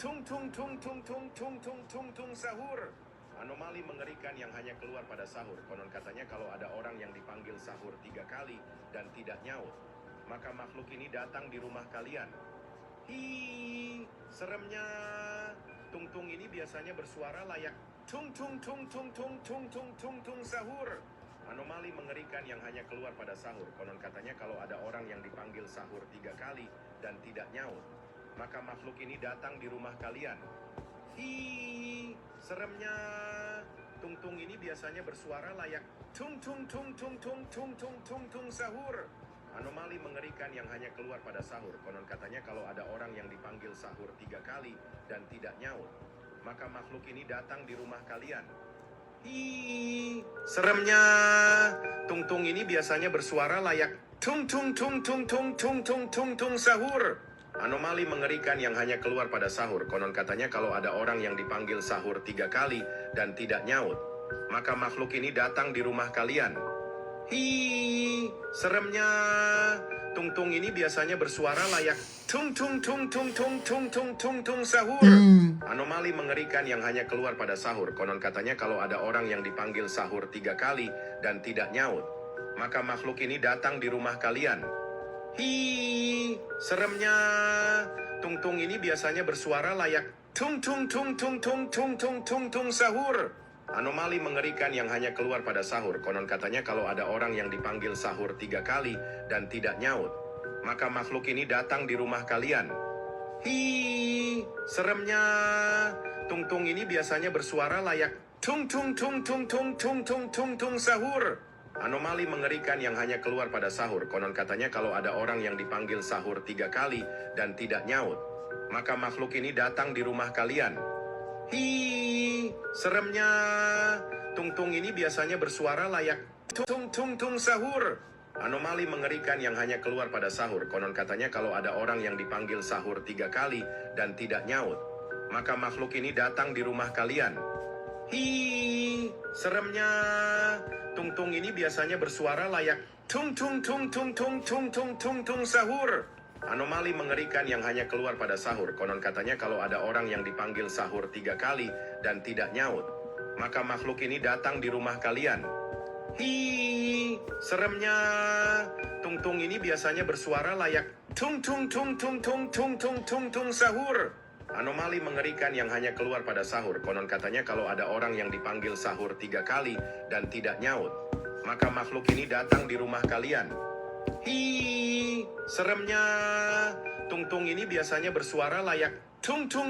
tung tung tung tung tung tung tung tung tung sahur. Anomali mengerikan yang hanya keluar pada sahur. Konon katanya kalau ada orang yang dipanggil sahur 3 kali dan tidak nyaut, maka makhluk ini datang di rumah kalian. Hi, seremnya. Tung-tung ini biasanya bersuara layak tung tung tung tung tung tung tung tung tung sahur. Anomali mengerikan yang hanya keluar pada sahur. Konon katanya kalau ada orang yang dipanggil sahur 3 kali dan tidak nyaut, maka makhluk ini datang di rumah kalian. Hi, seremnya. Tung-tung ini biasanya bersuara layak tung tung tung tung tung tung tung tung tung sahur. Anomali mengerikan yang hanya keluar pada sahur. Konon katanya kalau ada orang yang dipanggil sahur 3 kali dan tidak nyaut, maka makhluk ini datang di rumah kalian. Hi, seremnya. Tung-tung ini biasanya bersuara layak tung tung tung tung tung tung tung tung tung sahur. Anomali mengerikan yang hanya keluar pada sahur. Konon katanya kalau ada orang yang dipanggil sahur 3 kali dan tidak nyaut, maka makhluk ini datang di rumah kalian. Hi, seremnya. Tung-tung ini biasanya bersuara layak tung tung tung tung tung tung tung tung tung sahur. Anomali mengerikan yang hanya keluar pada sahur. Konon katanya kalau ada orang yang dipanggil sahur 3 kali dan tidak nyaut, maka makhluk ini datang di rumah kalian. Hi, seremnya. Tung-tung ini biasanya bersuara layak tung tung tung tung tung tung tung tung tung sahur. Anomali mengerikan yang hanya keluar pada sahur. Konon katanya kalau ada orang yang dipanggil sahur 3 kali dan tidak nyaut, maka makhluk ini datang di rumah kalian. Hi, seremnya. Tung-tung ini biasanya bersuara layak tung tung tung tung tung tung tung tung tung sahur. Anomali mengerikan yang hanya keluar pada sahur. Konon katanya kalau ada orang yang dipanggil sahur 3 kali dan tidak nyaut, maka makhluk ini datang di rumah kalian. Hi, seremnya. Tung-tung ini biasanya bersuara layak tung tung tung sahur. Anomali mengerikan yang hanya keluar pada sahur. Konon katanya kalau ada orang yang dipanggil sahur 3 kali dan tidak nyaut, maka makhluk ini datang di rumah kalian. Hi, seremnya. Tung-tung ini biasanya bersuara layak tung tung tung tung tung tung tung tung tung sahur. Anomali mengerikan yang hanya keluar pada sahur. Konon katanya kalau ada orang yang dipanggil sahur 3 kali dan tidak nyaut, maka makhluk ini datang di rumah kalian. Hi, seremnya. Tung-tung ini biasanya bersuara layak tung tung tung tung tung tung tung tung tung sahur. Anomali mengerikan yang hanya keluar pada sahur. Konon katanya kalau ada orang yang dipanggil sahur 3 kali dan tidak nyaut, maka makhluk ini datang di rumah kalian. Hi, seremnya. Tung-tung ini biasanya bersuara layak tung tung